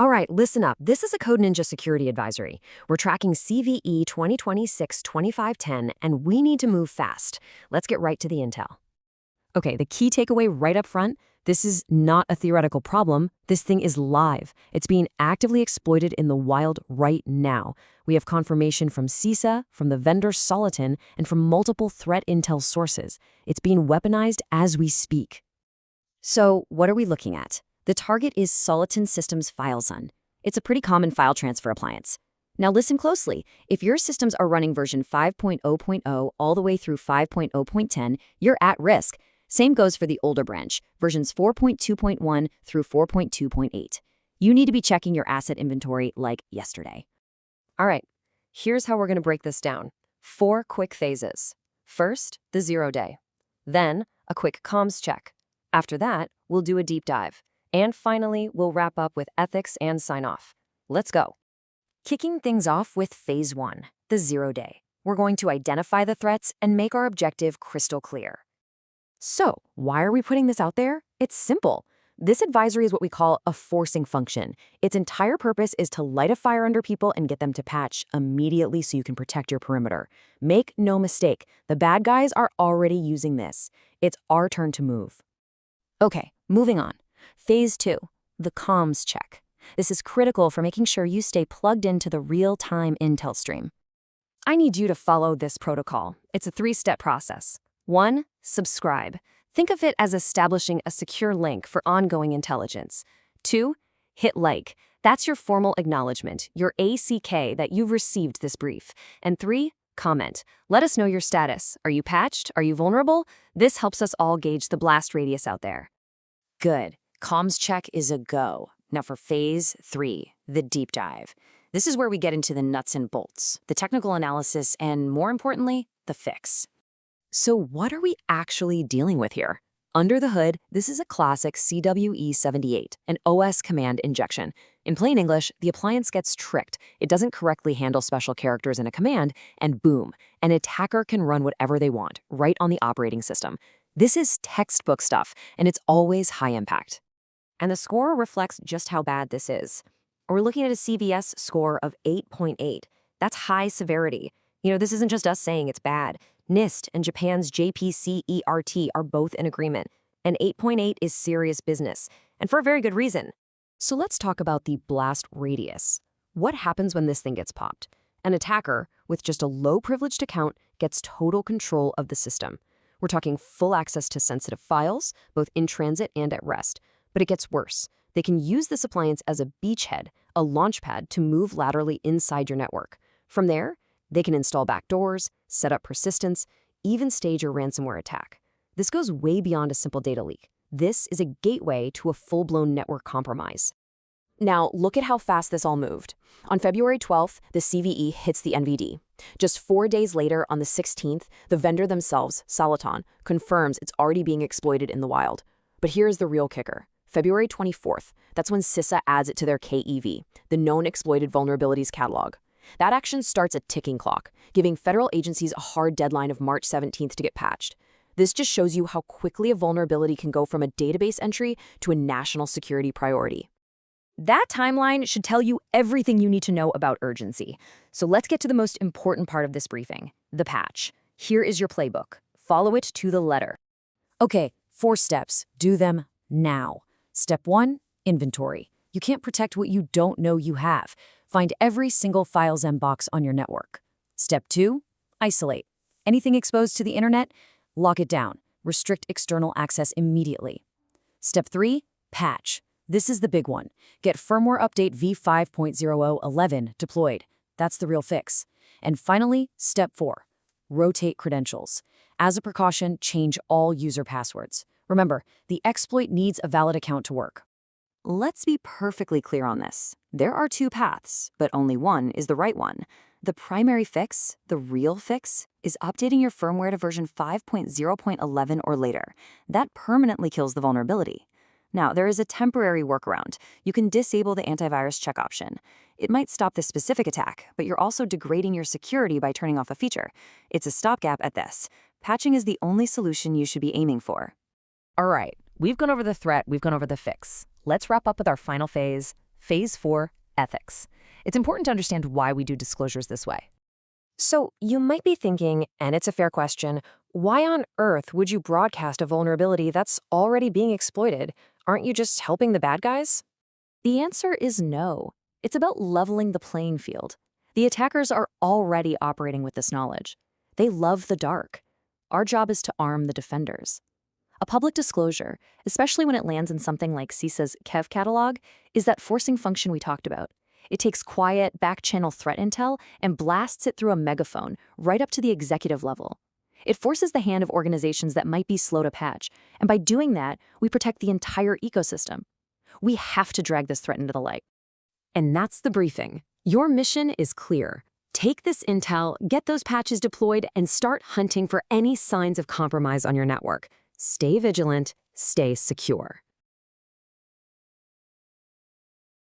All right, listen up. This is a Code Ninja security advisory. We're tracking CVE 2026-25108, and we need to move fast. Let's get right to the intel. Okay, the key takeaway right up front, this is not a theoretical problem. This thing is live. It's being actively exploited in the wild right now. We have confirmation from CISA, from the vendor Soliton, and from multiple threat intel sources. It's being weaponized as we speak. So, what are we looking at? The target is Soliton Systems FileZen. It's a pretty common file transfer appliance. Now listen closely. If your systems are running version 5.0.0 all the way through 5.0.10, you're at risk. Same goes for the older branch, versions 4.2.1 through 4.2.8. You need to be checking your asset inventory like yesterday. All right, here's how we're going to break this down. 4 quick phases. First, the 0 day. Then, a quick comms check. After that, we'll do a deep dive. And finally, we'll wrap up with ethics and sign off. Let's go. Kicking things off with phase 1, the 0 day. We're going to identify the threats and make our objective crystal clear. So, why are we putting this out there? It's simple. This advisory is what we call a forcing function. Its entire purpose is to light a fire under people and get them to patch immediately so you can protect your perimeter. Make no mistake, the bad guys are already using this. It's our turn to move. Okay, moving on. Phase 2, the comms check. This is critical for making sure you stay plugged into the real-time intel stream. I need you to follow this protocol. It's a 3-step process. 1, subscribe. Think of it as establishing a secure link for ongoing intelligence. 2, hit like. That's your formal acknowledgement, your ACK that you've received this brief. And 3, comment. Let us know your status. Are you patched? Are you vulnerable? This helps us all gauge the blast radius out there. Good. Comms check is a go. Now for phase 3, the deep dive. This is where we get into the nuts and bolts, the technical analysis, and more importantly, the fix. So what are we actually dealing with here? Under the hood, this is a classic CVE-78, an OS command injection. In plain English, the appliance gets tricked. It doesn't correctly handle special characters in a command, and boom, an attacker can run whatever they want, right on the operating system. This is textbook stuff, and it's always high impact. And the score reflects just how bad this is. We're looking at a CVS score of 8.8. That's high severity. You know, this isn't just us saying it's bad. NIST and Japan's JPCERT are both in agreement. And 8.8 is serious business, and for a very good reason. So let's talk about the blast radius. What happens when this thing gets popped? An attacker with just a low-privileged account gets total control of the system. We're talking full access to sensitive files, both in transit and at rest. But it gets worse. They can use this appliance as a beachhead, a launchpad to move laterally inside your network. From there, they can install backdoors, set up persistence, even stage a ransomware attack. This goes way beyond a simple data leak. This is a gateway to a full-blown network compromise. Now, look at how fast this all moved. On February 12th, the CVE hits the NVD. Just 4 days later, on the 16th, the vendor themselves, Soliton, confirms it's already being exploited in the wild. But here's the real kicker. February 24th, that's when CISA adds it to their KEV, the Known Exploited Vulnerabilities Catalog. That action starts a ticking clock, giving federal agencies a hard deadline of March 17th to get patched. This just shows you how quickly a vulnerability can go from a database entry to a national security priority. That timeline should tell you everything you need to know about urgency. So let's get to the most important part of this briefing, the patch. Here is your playbook. Follow it to the letter. Okay, 4 steps. Do them now. Step 1, inventory. You can't protect what you don't know you have. Find every single FileZen box on your network. Step 2, isolate. Anything exposed to the internet, lock it down. Restrict external access immediately. Step 3, patch. This is the big one. Get firmware update v5.0011 deployed. That's the real fix. And finally, step 4, rotate credentials. As a precaution, change all user passwords. Remember, the exploit needs a valid account to work. Let's be perfectly clear on this. There are 2 paths, but only one is the right one. The primary fix, the real fix, is updating your firmware to version 5.0.11 or later. That permanently kills the vulnerability. Now, there is a temporary workaround. You can disable the Antivirus Check Option. It might stop this specific attack, but you're also degrading your security by turning off a feature. It's a stopgap at this. Patching is the only solution you should be aiming for. All right, we've gone over the threat, we've gone over the fix. Let's wrap up with our final phase, Phase 4, Ethics. It's important to understand why we do disclosures this way. So you might be thinking, and it's a fair question, why on earth would you broadcast a vulnerability that's already being exploited? Aren't you just helping the bad guys? The answer is no. It's about leveling the playing field. The attackers are already operating with this knowledge. They love the dark. Our job is to arm the defenders. A public disclosure, especially when it lands in something like CISA's KEV catalog, is that forcing function we talked about. It takes quiet, back-channel threat intel and blasts it through a megaphone right up to the executive level. It forces the hand of organizations that might be slow to patch, and by doing that, we protect the entire ecosystem. We have to drag this threat into the light. And that's the briefing. Your mission is clear. Take this intel, get those patches deployed, and start hunting for any signs of compromise on your network. Stay vigilant, stay secure.